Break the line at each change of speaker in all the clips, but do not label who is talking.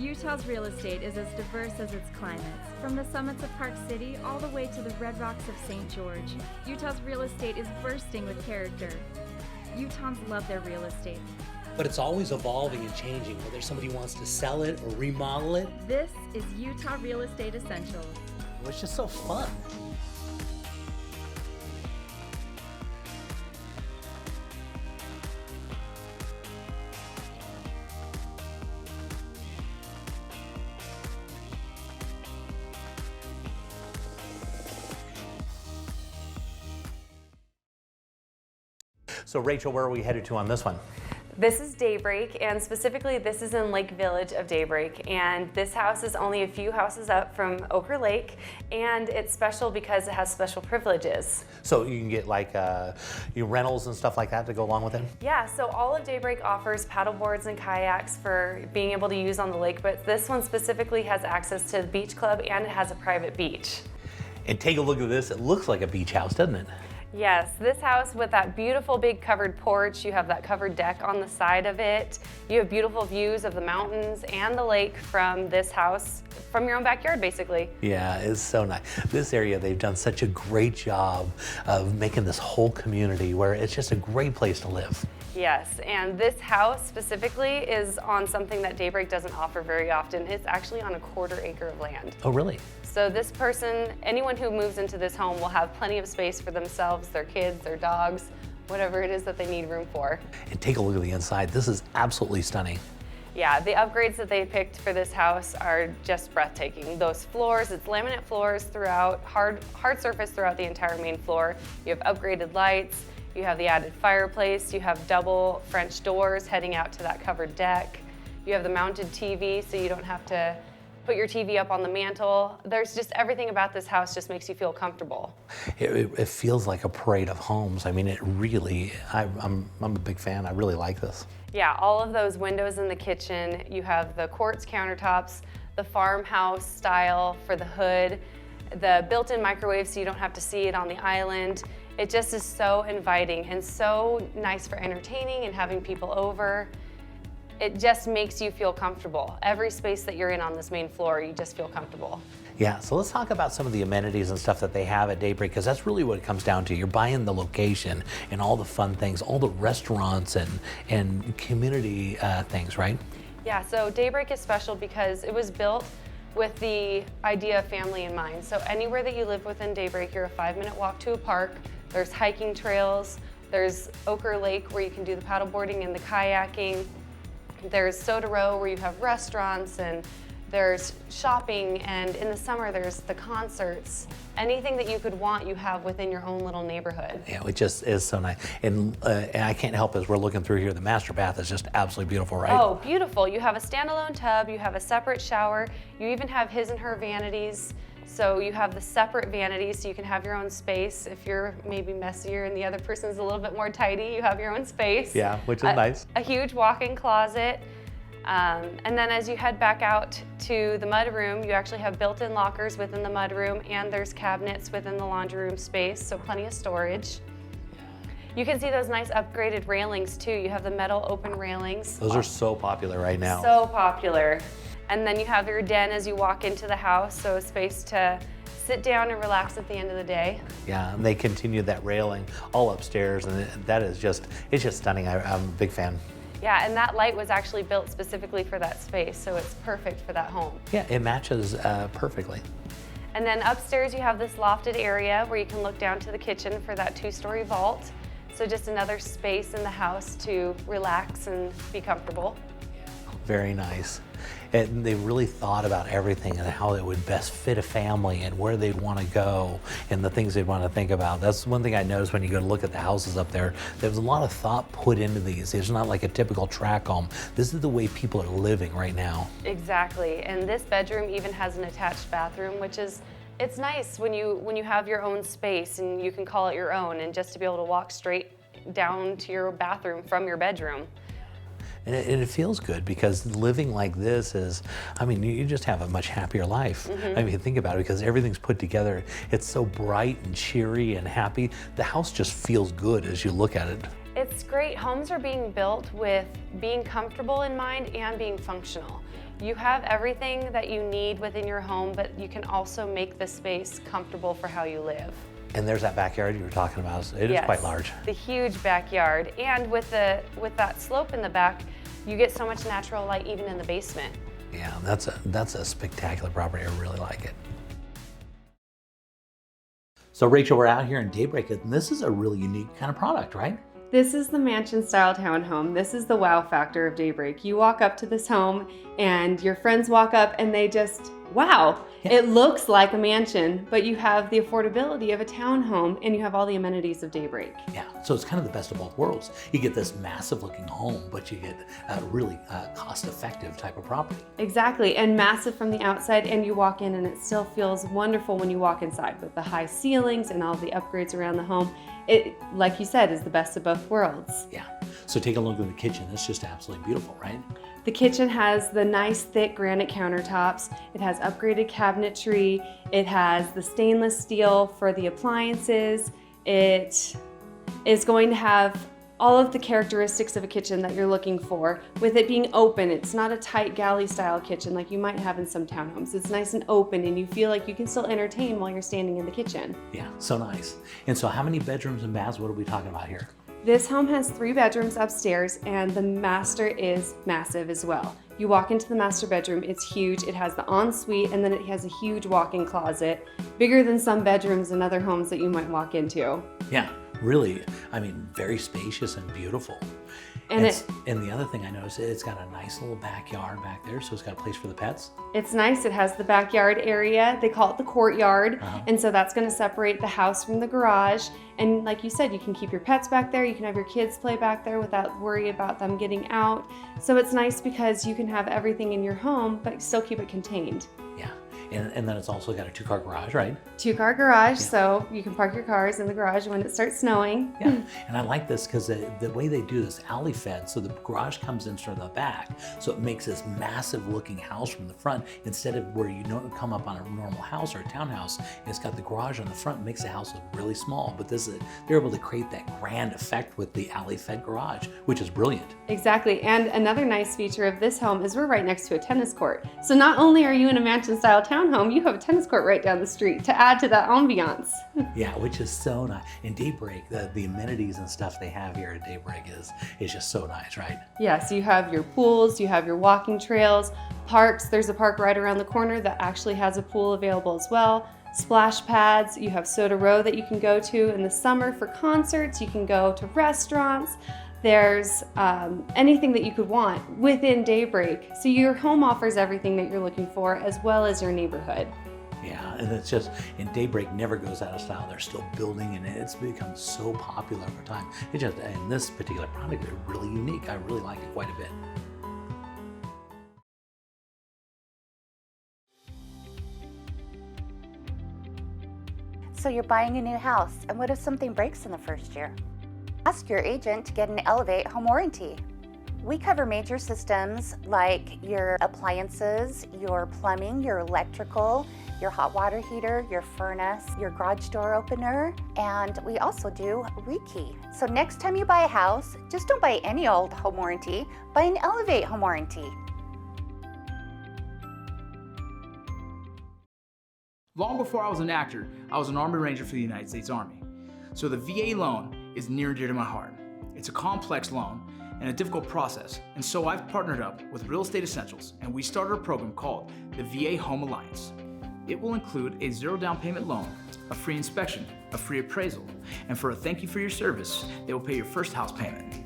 Utah's real estate is as diverse as its climates. From the summits of Park City all the way to the red rocks of St. George, Utah's real estate is bursting with character. Utahns love their real estate.
But it's always evolving and changing, whether somebody wants to sell it or remodel it.
This is Utah Real Estate Essentials.
It's just so fun. So Rachel, where are we headed to on this one?
This is Daybreak, and specifically this is in Lake Village of Daybreak, and this house is only a few houses up from Ochre Lake, and it's special because it has special privileges.
So you can get like rentals and stuff like that to go along with it?
Yeah, so all of Daybreak offers paddle boards and kayaks for being able to use on the lake, but this one specifically has access to the beach club and it has a private beach.
And take a look at this, it looks like a beach house, doesn't it?
Yes, this house with that beautiful big covered porch, you have that covered deck on the side of it. You have beautiful views of the mountains and the lake from this house, from your own backyard basically.
Yeah, it's so nice. This area, they've done such a great job of making this whole community where it's just a great place to live.
Yes, and this house specifically is on something that Daybreak doesn't offer very often. It's actually on a 1/4 acre of land.
Oh, really?
So this person, anyone who moves into this home will have plenty of space for themselves, their kids, their dogs, whatever it is that they need room for.
And take a look at the inside. This is absolutely stunning.
Yeah, the upgrades that they picked for this house are just breathtaking. Those floors, it's laminate floors throughout, hard surface throughout the entire main floor. You have upgraded lights, you have the added fireplace, you have double French doors heading out to that covered deck. You have the mounted TV so you don't have to put your TV up on the mantle. There's just everything about this house just makes you feel comfortable.
It feels like a parade of homes. I mean, it really, I'm a big fan. I really like this.
Yeah, all of those windows in the kitchen, you have the quartz countertops, the farmhouse style for the hood, the built-in microwave so you don't have to see it on the island. It just is so inviting and so nice for entertaining and having people over. It just makes you feel comfortable. Every space that you're in on this main floor, you just feel comfortable.
Yeah, so let's talk about some of the amenities and stuff that they have at Daybreak, because that's really what it comes down to. You're buying the location and all the fun things, all the restaurants and community things, right?
Yeah, so Daybreak is special because it was built with the idea of family in mind. So anywhere that you live within Daybreak, you're a 5-minute walk to a park. There's hiking trails. There's Ochre Lake where you can do the paddleboarding and the kayaking. There's Soda Row where you have restaurants, and there's shopping, and in the summer there's the concerts. Anything that you could want, you have within your own little neighborhood.
Yeah, it just is so nice. And I can't help as we're looking through here, the master bath is just absolutely beautiful, right?
Oh, beautiful. You have a standalone tub, you have a separate shower, you even have his and her vanities. So you have the separate vanities so you can have your own space. If you're maybe messier and the other person's a little bit more tidy, you have your own space.
Yeah, which is nice.
A huge walk-in closet. And then as you head back out to the mudroom, you actually have built-in lockers within the mudroom, and there's cabinets within the laundry room space, so plenty of storage. You can see those nice upgraded railings too. You have the metal open railings.
Those are so popular right now.
So popular. And then you have your den as you walk into the house, so a space to sit down and relax at the end of the day.
Yeah, and they continue that railing all upstairs, and that is just, it's just stunning. I'm a big fan.
Yeah, and that light was actually built specifically for that space, so it's perfect for that home.
Yeah, it matches perfectly.
And then upstairs you have this lofted area where you can look down to the kitchen for that 2-story vault. So just another space in the house to relax and be comfortable.
Very nice. And they really thought about everything and how it would best fit a family and where they'd want to go and the things they'd want to think about. That's one thing I noticed when you go to look at the houses up there. There's a lot of thought put into these. It's not like a typical tract home. This is the way people are living right now.
Exactly. And this bedroom even has an attached bathroom, which is, it's nice when you have your own space and you can call it your own, and just to be able to walk straight down to your bathroom from your bedroom.
And it feels good because living like this is, I mean, you just have a much happier life. I mean, think about it, because everything's put together. It's so bright and cheery and happy. The house just feels good as you look at it.
It's great. Homes are being built with being comfortable in mind and being functional. You have everything that you need within your home, but you can also make the space comfortable for how you live.
And there's that backyard you were talking about. It is quite large.
The huge backyard, and with that slope in the back, you get so much natural light even in the basement.
Yeah, that's a spectacular property. I really like it. So Rachel, we're out here in Daybreak, and this is a really unique kind of product, right?
This is the mansion-style townhome. This is the wow factor of Daybreak. You walk up to this home and your friends walk up and they just, wow, it looks like a mansion, but you have the affordability of a townhome and you have all the amenities of Daybreak.
Yeah, so it's kind of the best of both worlds. You get this massive looking home, but you get a really cost-effective type of property.
Exactly, and massive from the outside, and you walk in and it still feels wonderful when you walk inside with the high ceilings and all the upgrades around the home. It, like you said, is the best of both worlds.
Yeah, so take a look at the kitchen. It's just absolutely beautiful, right?
The kitchen has the nice thick granite countertops. It has upgraded cabinetry. It has the stainless steel for the appliances. It is going to have all of the characteristics of a kitchen that you're looking for. With it being open, it's not a tight galley style kitchen like you might have in some townhomes. It's nice and open and you feel like you can still entertain while you're standing in the kitchen.
Yeah, so nice. And so how many bedrooms and baths, what are we talking about here?
This home has 3 bedrooms upstairs and the master is massive as well. You walk into the master bedroom, it's huge. It has the ensuite and then it has a huge walk-in closet, bigger than some bedrooms in other homes that you might walk into.
Yeah, really, I mean, very spacious and beautiful. And the other thing I noticed, it's got a nice little backyard back there, so it's got a place for the pets.
It's nice. It has the backyard area. They call it the courtyard. And so that's going to separate the house from the garage. And like you said, you can keep your pets back there. You can have your kids play back there without worry about them getting out. So it's nice because you can have everything in your home, but still keep it contained.
Yeah, and then it's also got a 2-car garage, right?
2-car garage, so you can park your cars in the garage when it starts snowing.
Yeah, and I like this because the way they do this alley fed, so the garage comes in from the back, so it makes this massive looking house from the front instead of where you don't come up on a normal house or a townhouse. It's got the garage on the front, makes the house look really small, but they're able to create that grand effect with the alley fed garage, which is brilliant.
Exactly, and another nice feature of this home is we're right next to a tennis court. So not only are you in a mansion style townhome, you have a tennis court right down the street to add to that ambiance.
Yeah, which is so nice. In Daybreak, the amenities and stuff they have here at Daybreak is just so nice, right?
Yes, you have your pools, you have your walking trails, parks. There's a park right around the corner that actually has a pool available as well. Splash pads, you have Soda Row that you can go to in the summer for concerts. You can go to restaurants. There's anything that you could want within Daybreak. So your home offers everything that you're looking for as well as your neighborhood.
Yeah, and it's just, and Daybreak never goes out of style. They're still building and it's become so popular over time. And this particular product is really unique. I really like it quite a bit.
So you're buying a new house, and what if something breaks in the first year? Ask your agent to get an Elevate home warranty. We cover major systems like your appliances, your plumbing, your electrical, your hot water heater, your furnace, your garage door opener, and we also do rekey. So next time you buy a house, just don't buy any old home warranty, buy an Elevate home warranty.
Long before I was an actor, I was an Army Ranger for the United States Army. So the VA loan is near and dear to my heart. It's a complex loan and a difficult process, and so I've partnered up with Real Estate Essentials, and we started a program called the VA Home Alliance. It will include a 0 down payment loan, a free inspection, a free appraisal, and for a thank you for your service, they will pay your first house payment.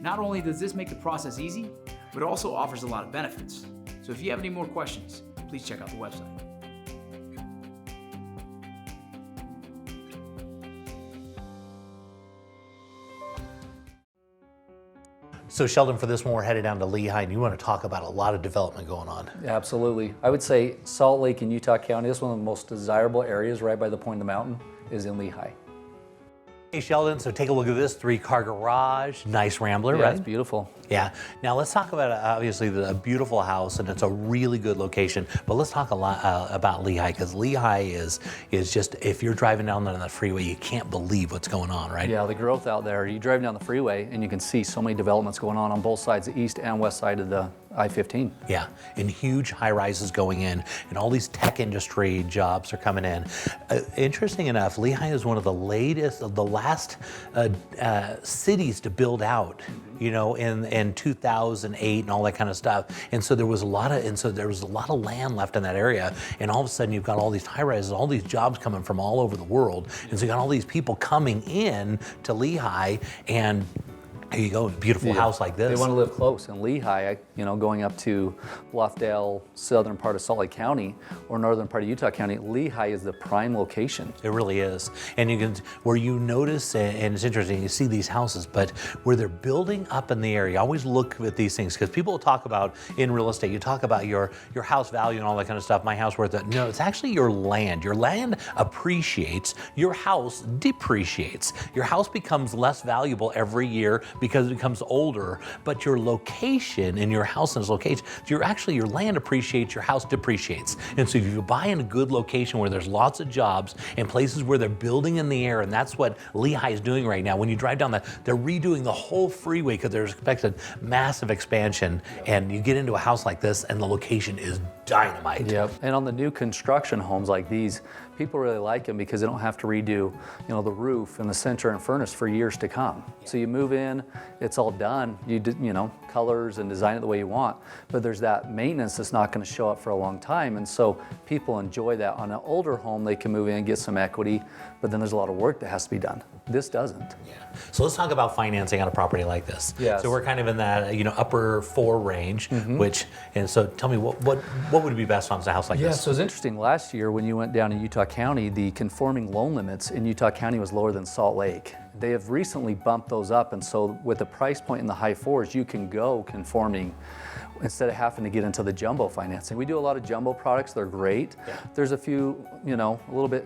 Not only does this make the process easy, but it also offers a lot of benefits. So if you have any more questions, please check out the website.
So Sheldon, for this one, we're headed down to Lehigh, and you want to talk about a lot of development going on.
Absolutely. I would say Salt Lake in Utah County is one of the most desirable areas right by the point of the mountain is in Lehigh.
Hey Sheldon, so take a look at this 3-car garage, nice Rambler,
Yeah,
right?
it's beautiful.
Yeah. Now let's talk about obviously a beautiful house, and it's a really good location. But let's talk a lot about Lehigh, because Lehigh is just, if you're driving down there on the freeway, you can't believe what's going on, right?
Yeah, the growth out there. You drive down the freeway and you can see so many developments going on both sides, the east and west side of the I-15.
Yeah, and huge high rises going in, and all these tech industry jobs are coming in. Interesting enough, Lehigh is one of the last cities to build out, you know, in 2008 and all that kind of stuff. And so there was a lot of land left in that area, and all of a sudden you've got all these high rises, all these jobs coming from all over the world, and so you got all these people coming in to Lehigh, and here you go, a beautiful house like this.
They want to live close. In Lehigh, you know, going up to Bluffdale, southern part of Salt Lake County, or northern part of Utah County, Lehigh is the prime location.
It really is. And you can, where you notice, and it's interesting, you see these houses, but where they're building up in the area, always look at these things, because people talk about, in real estate, you talk about your house value and all that kind of stuff, my house worth it. No, it's actually your land. Your land appreciates, your house depreciates. Your house becomes less valuable every year because it becomes older, but your location in your house and its location, your land appreciates, your house depreciates. And so if you buy in a good location where there's lots of jobs and places where they're building in the air, and that's what Lehigh is doing right now. When you drive down they're redoing the whole freeway because there's expected massive expansion, and you get into a house like this and the location is dynamite.
Yep. And on the new construction homes like these, people really like them because they don't have to redo, you know, the roof and the center and furnace for years to come. So you move in, it's all done. You know, colors and design it the way you want, but there's that maintenance that's not going to show up for a long time. And so people enjoy that. On an older home, they can move in and get some equity, but then there's a lot of work that has to be done. This doesn't.
Yeah. So let's talk about financing on a property like this.
Yes.
So we're kind of in that, you know, upper 4 range, and so tell me what would be best on a house like
Yeah,
this?
so it's interesting. Last year when you went down in Utah County, the conforming loan limits in Utah County was lower than Salt Lake. They have recently bumped those up, and so with a price point in the high 4s, you can go conforming instead of having to get into the jumbo financing. We do a lot of jumbo products. They're great. Yeah. There's a few, you know, a little bit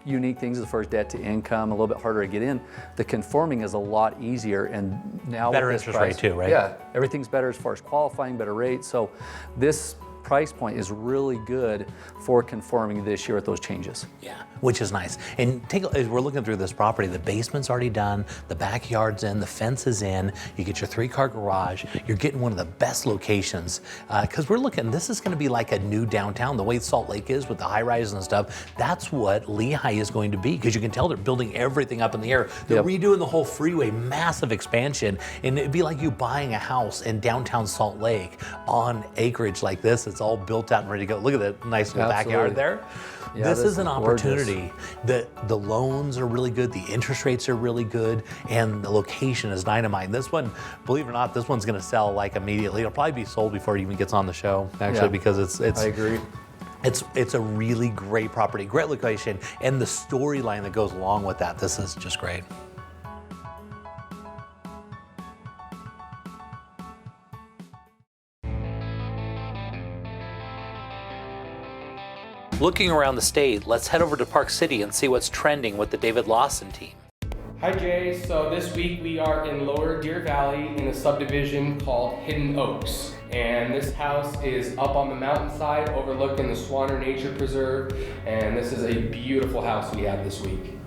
unique things as far as debt to income, a little bit harder to get in. The conforming is a lot easier, and now
better
with this
interest
price,
rate too, right?
Yeah, everything's better as far as qualifying, better rate. So this price point is really good for conforming this year with those changes.
Yeah, which is nice. And as we're looking through this property, the basement's already done, the backyard's in, the fence is in, you get your 3-car garage, you're getting one of the best locations. Because we're looking, this is gonna be like a new downtown, the way Salt Lake is with the high rises and stuff. That's what Lehigh is going to be, because you can tell they're building everything up in the air. They're redoing the whole freeway, massive expansion, and it'd be like you buying a house in downtown Salt Lake on acreage like this. It's all built out and ready to go. Look at that nice little backyard there. Yeah, this is an opportunity. The loans are really good, the interest rates are really good, and the location is dynamite. And this one, believe it or not, this one's gonna sell like immediately. It'll probably be sold before it even gets on the show, actually, because it's
I agree.
It's a really great property, great location, and the storyline that goes along with that. This is just great. Looking around the state, let's head over to Park City and see what's trending with the David Lawson team.
Hi Jay, so this week we are in Lower Deer Valley in a subdivision called Hidden Oaks. And this house is up on the mountainside overlooking the Swanner Nature Preserve. And this is a beautiful house we have this week.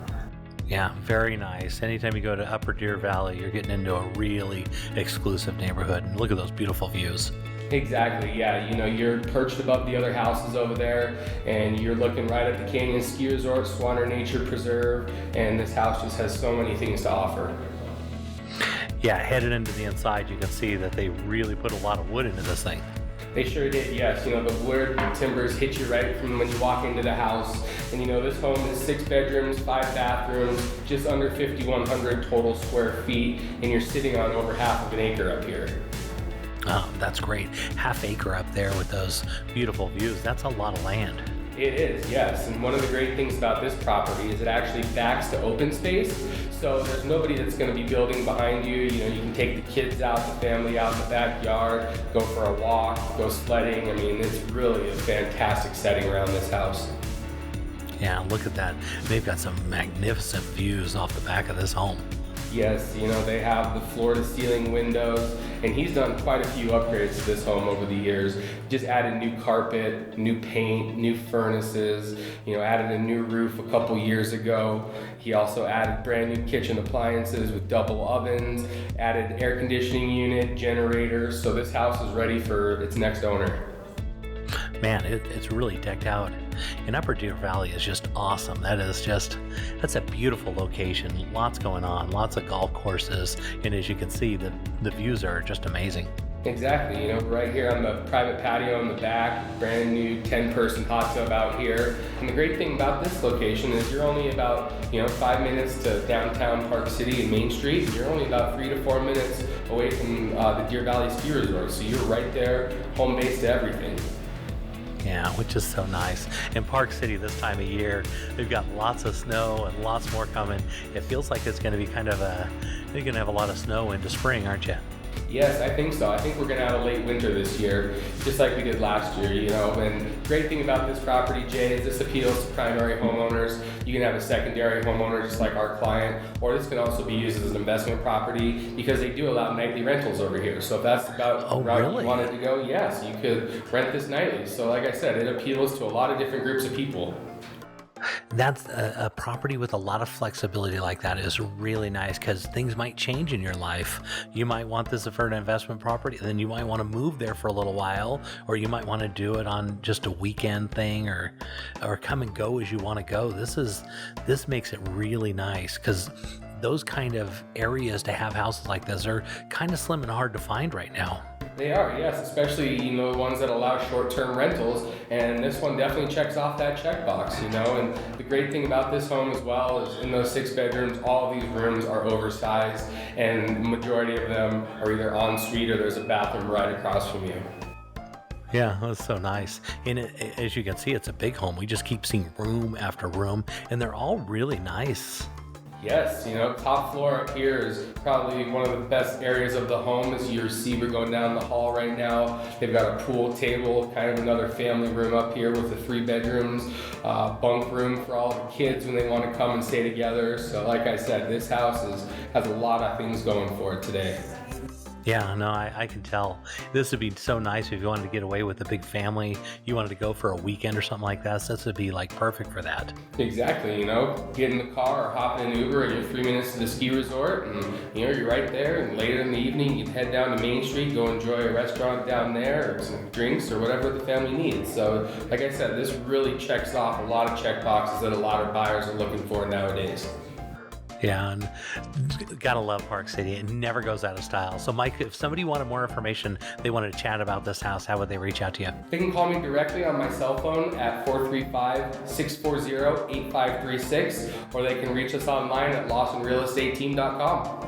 Yeah, very nice. Anytime you go to Upper Deer Valley, you're getting into a really exclusive neighborhood. And look at those beautiful views.
Exactly, yeah. You know, you're perched above the other houses over there, and you're looking right at the Canyon Ski Resort, Swanner Nature Preserve, and this house just has so many things to offer.
Yeah, headed into the inside, you can see that they really put a lot of wood into this thing.
They sure did, yes. You know, the wood timbers hit you right from when you walk into the house. And you know, this home is 6 bedrooms, 5 bathrooms, just under 5,100 total square feet, and you're sitting on over half of an acre up here.
Oh, that's great. Half acre up there with those beautiful views. That's a lot of land.
It is, yes. And one of the great things about this property is it actually backs to open space. So there's nobody that's going to be building behind you. You know, you can take the kids out, the family out in the backyard, go for a walk, go sledding. I mean, it's really a fantastic setting around this house.
Yeah, look at that. They've got some magnificent views off the back of this home.
Yes, they have the floor-to-ceiling windows, and he's done quite a few upgrades to this home over the years. Just added new carpet, new paint, new furnaces, added a new roof a couple years ago. He also added brand new kitchen appliances with double ovens, added air conditioning unit, generators, so this house is ready for its next owner.
Man, it's really decked out. And Upper Deer Valley is just awesome. That's a beautiful location. Lots going on, lots of golf courses. And as you can see, the views are just amazing.
Exactly, right here on the private patio in the back, brand new 10-person hot tub out here. And the great thing about this location is you're only about 5 minutes to downtown Park City and Main Street, and you're only about 3 to 4 minutes away from the Deer Valley Ski Resort. So you're right there, home base to everything.
Yeah, which is so nice. In Park City this time of year, they've got lots of snow and lots more coming. It feels like it's going to be you're going to have a lot of snow into spring, aren't you?
Yes, I think so. I think we're going to have a late winter this year, just like we did last year, And the great thing about this property, Jay, is this appeals to primary homeowners. You can have a secondary homeowner just like our client, or this can also be used as an investment property because they do allow nightly rentals over here. So if that's about the route you wanted to go, yes, you could rent this nightly. So like I said, it appeals to a lot of different groups of people.
That's a property with a lot of flexibility like that is really nice because things might change in your life. You might want this for an investment property, then you might want to move there for a little while, or you might want to do it on just a weekend thing or come and go as you want to go. This makes it really nice because those kind of areas to have houses like this are kind of slim and hard to find right now.
They are, yes, especially, the ones that allow short-term rentals, and this one definitely checks off that checkbox, and the great thing about this home as well is in those 6 bedrooms, all of these rooms are oversized, and the majority of them are either en suite or there's a bathroom right across from you.
Yeah, that's so nice. And as you can see, it's a big home. We just keep seeing room after room, and they're all really nice.
Yes, top floor up here is probably one of the best areas of the home as you see we're going down the hall right now. They've got a pool table, kind of another family room up here with the 3 bedrooms, bunk room for all the kids when they want to come and stay together. So like I said, this house has a lot of things going for it today.
Yeah, no, I can tell. This would be so nice if you wanted to get away with a big family. You wanted to go for a weekend or something like that. So this would be perfect for that.
Exactly, get in the car or hop in an Uber and you're 3 minutes to the ski resort and you're right there, and later in the evening you'd head down to Main Street, go enjoy a restaurant down there or some drinks or whatever the family needs. So like I said, this really checks off a lot of check boxes that a lot of buyers are looking for nowadays.
Yeah, and gotta love Park City. It never goes out of style. So Mike, if somebody wanted more information, they wanted to chat about this house, how would they reach out to you?
They can call me directly on my cell phone at 435-640-8536, or they can reach us online at lawsonrealestateteam.com.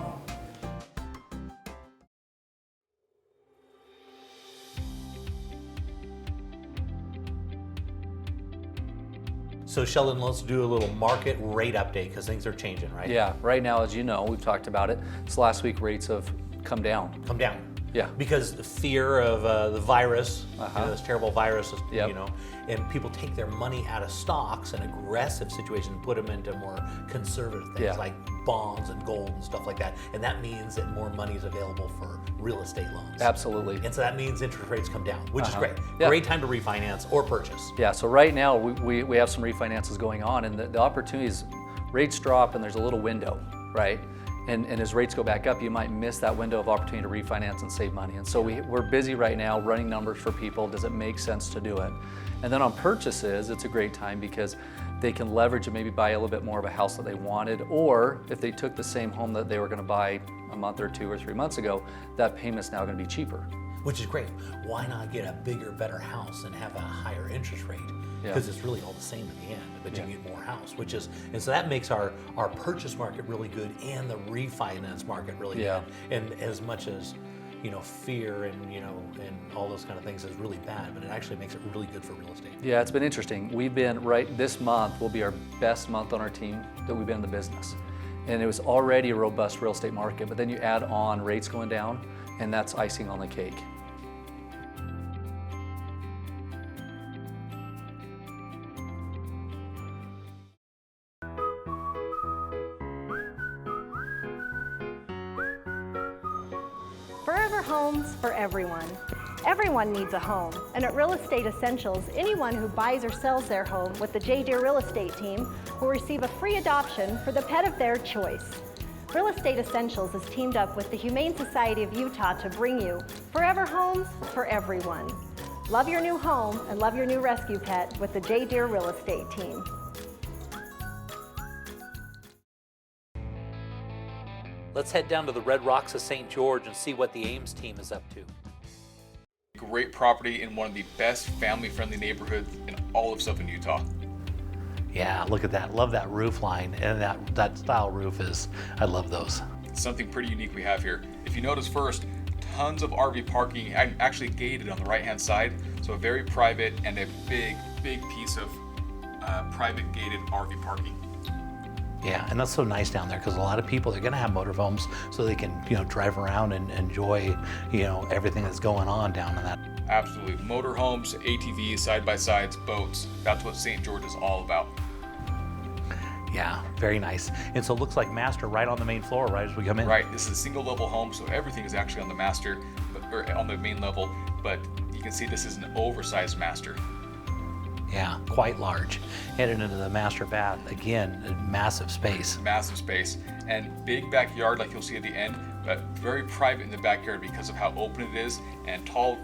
So Sheldon, let's do a little market rate update because things are changing, right?
Yeah, right now, as you know, we've talked about it. So last week rates have come down.
Come down.
Yeah.
Because the fear of the virus, this terrible virus,
Yep.
and people take their money out of stocks and aggressive situations and put them into more conservative things like bonds and gold and stuff like that. And that means that more money is available for real estate loans.
Absolutely.
And so that means interest rates come down, which is great.
Yeah.
Great time to refinance or purchase.
Yeah, so right now we have some refinances going on, and the opportunities, rates drop and there's a little window, right? And as rates go back up, you might miss that window of opportunity to refinance and save money. And so we're busy right now running numbers for people. Does it make sense to do it? And then on purchases, it's a great time because they can leverage and maybe buy a little bit more of a house that they wanted, or if they took the same home that they were going to buy a month or 2 or 3 months ago, that payment's now going to be cheaper.
Which is great. Why not get a bigger, better house and have a higher interest rate? Because it's really all the same in the end, but you get more house, and so that makes our purchase market really good and the refinance market really good. And as much as, fear and, and all those kind of things is really bad, but it actually makes it really good for real estate. Yeah,
it's been interesting. We've been, this month will be our best month on our team that we've been in the business. And it was already a robust real estate market, but then you add on rates going down, and that's icing on the cake.
for everyone. Everyone needs a home, and at Real Estate Essentials, anyone who buys or sells their home with the J. Deere Real Estate team will receive a free adoption for the pet of their choice. Real Estate Essentials has teamed up with the Humane Society of Utah to bring you forever homes for everyone. Love your new home and love your new rescue pet with the J. Deere Real Estate team.
Let's head down to the Red Rocks of St. George and see what the Ames team is up to.
Great property in one of the best family-friendly neighborhoods in all of Southern Utah.
Yeah, look at that. Love that roof line, and that style roof is, I love those.
Something pretty unique we have here. If you notice first, tons of RV parking, actually gated on the right-hand side, so a very private and a big piece of private gated RV parking.
Yeah, and that's so nice down there because a lot of people, they're going to have motorhomes so they can, drive around and enjoy, everything that's going on down in that.
Absolutely. Motorhomes, ATVs, side-by-sides, boats. That's what St. George is all about.
Yeah, very nice. And so it looks like master right on the main floor, right as we come in.
Right. This is a single-level home, so everything is actually on the master, or on the main level. But you can see this is an oversized master.
Yeah, quite large. Headed into the master bath, again, a massive space.
Massive space and big backyard like you'll see at the end, but very private in the backyard because of how open it is, and tall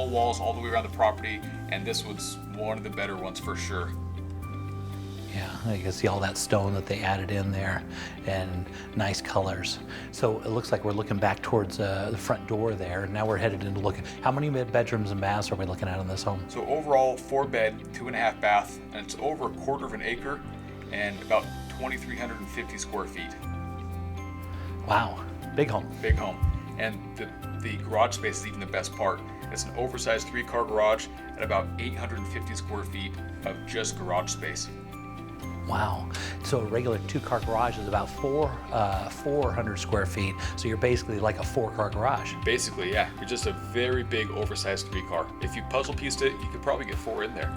walls all the way around the property, and this was one of the better ones for sure.
Yeah, you can see all that stone that they added in there and nice colors. So it looks like we're looking back towards the front door there. And now we're headed into looking. How many bedrooms and baths are we looking at in this home?
So overall, 4-bed, 2.5 bath, and it's over 1/4 of an acre and about 2,350 square feet.
Wow, big home.
Big home. And the garage space is even the best part. It's an oversized 3-car garage at about 850 square feet of just garage space.
Wow. So a regular 2-car garage is about 400 square feet. So you're basically like a 4-car garage.
Basically, yeah. You're just a very big oversized 3-car. If you puzzle pieced it, you could probably get 4 in there.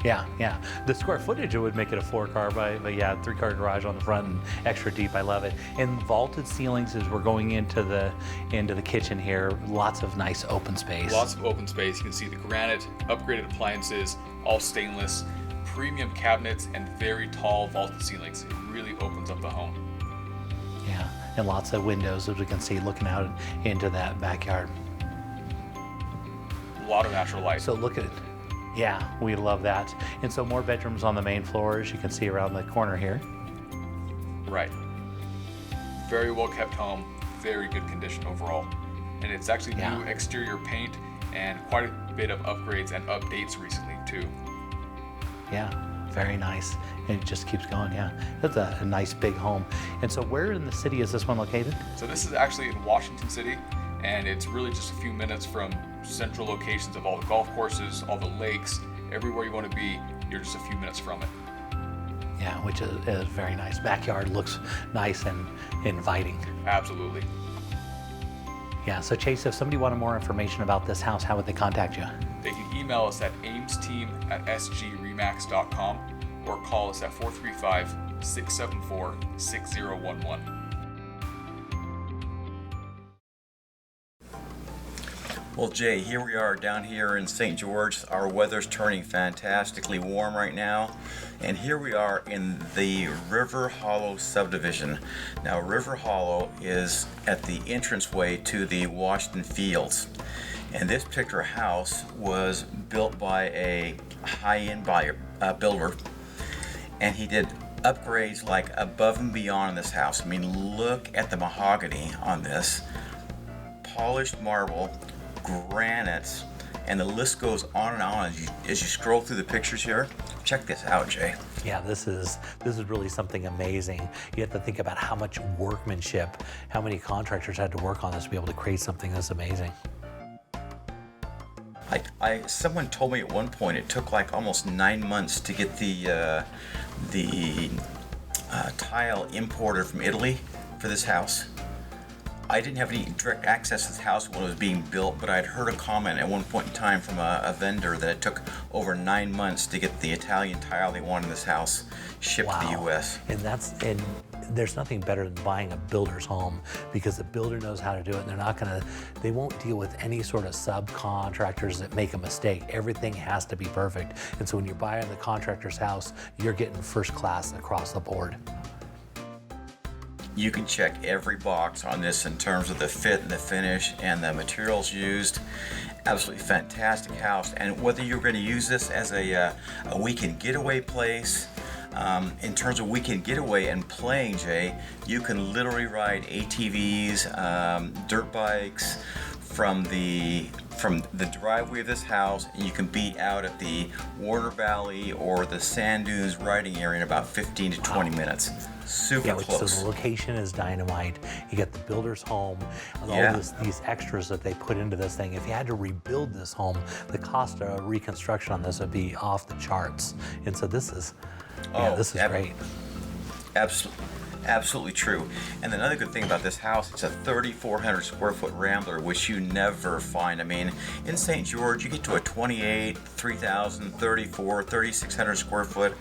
Yeah. The square footage, it would make it a 4-car, but yeah, 3-car garage on the front and extra deep. I love it. And vaulted ceilings as we're going into the kitchen here. Lots of nice open space.
Lots of open space. You can see the granite, upgraded appliances, all stainless, premium cabinets, and very tall vaulted ceilings. It really opens up the home.
Yeah, and lots of windows as we can see looking out into that backyard.
A lot of natural light.
So look at it. Yeah, we love that. And so more bedrooms on the main floor, as you can see around the corner here.
Right. Very well kept home, very good condition overall. And it's actually new exterior paint and quite a bit of upgrades and updates recently too.
Yeah, very nice. And it just keeps going, yeah. That's a nice big home. And so where in the city is this one located?
So this is actually in Washington City, and it's really just a few minutes from central locations of all the golf courses, all the lakes, everywhere you want to be, you're just a few minutes from it.
Yeah, which is very nice. Backyard looks nice and inviting.
Absolutely.
Yeah, so Chase, if somebody wanted more information about this house, how would they contact you?
They can email us at amesteam@sgremax.com or call us at 435-674-6011.
Well, Jay, here we are down here in St. George. Our weather's turning fantastically warm right now. And here we are in the River Hollow subdivision. Now, River Hollow is at the entranceway to the Washington Fields. And this particular house was built by a high-end builder. And he did upgrades like above and beyond in this house. I mean, look at the mahogany on this. Polished marble, granites, and the list goes on and on as you scroll through the pictures here. Check this out, Jay.
Yeah, this is really something amazing. You have to think about how much workmanship, how many contractors had to work on this to be able to create something that's amazing.
Someone told me at one point it took like almost 9 months to get the tile imported from Italy for this house. I didn't have any direct access to this house when it was being built, but I'd heard a comment at one point in time from a vendor that it took over 9 months to get the Italian tile they wanted in this house shipped to the U.S.
And there's nothing better than buying a builder's home because the builder knows how to do it. And they won't deal with any sort of subcontractors that make a mistake. Everything has to be perfect. And so when you're buying the contractor's house, you're getting first class across the board.
You can check every box on this in terms of the fit and the finish and the materials used. Absolutely fantastic house. And whether you're going to use this as a weekend getaway place, in terms of weekend getaway and playing, Jay, you can literally ride ATVs, dirt bikes from the driveway of this house, and you can be out at the Warner Valley or the Sand Dunes riding area in about 15 to 20 minutes. Super close.
So the location is dynamite. You get the builder's home, and all these extras that they put into this thing. If you had to rebuild this home, the cost of reconstruction on this would be off the charts. And so this is, this is great.
Absolutely true. And another good thing about this house, it's a 3,400 square foot Rambler, which you never find. I mean, in St. George, you get to a 28, 3,000, 34, 3,600 square foot.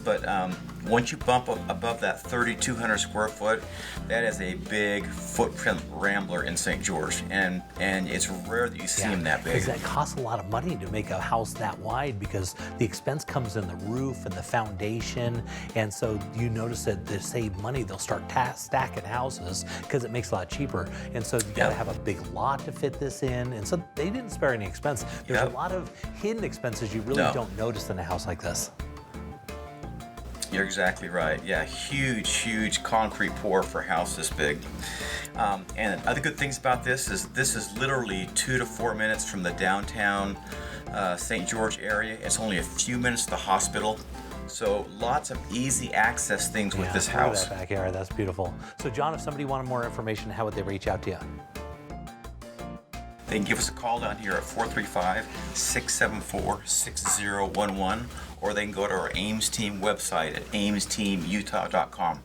But once you bump up above that 3,200 square foot, that is a big footprint Rambler in St. George. And it's rare that you see them that big.
Because that costs a lot of money to make a house that wide, because the expense comes in the roof and the foundation. And so you notice that to save money, they'll start stacking houses because it makes it a lot cheaper. And so you got to have a big lot to fit this in. And so they didn't spare any expense. There's a lot of hidden expenses you really don't notice in a house like this.
You're exactly right. Yeah, huge concrete pour for a house this big. And other good things about this is literally 2 to 4 minutes from the downtown St. George area. It's only a few minutes to the hospital. So lots of easy access things with this house.
Look at that backyard, that's beautiful. So John, if somebody wanted more information, how would they reach out to you?
They can give us a call down here at 435-674-6011, or they can go to our Ames Team website at amesteamutah.com.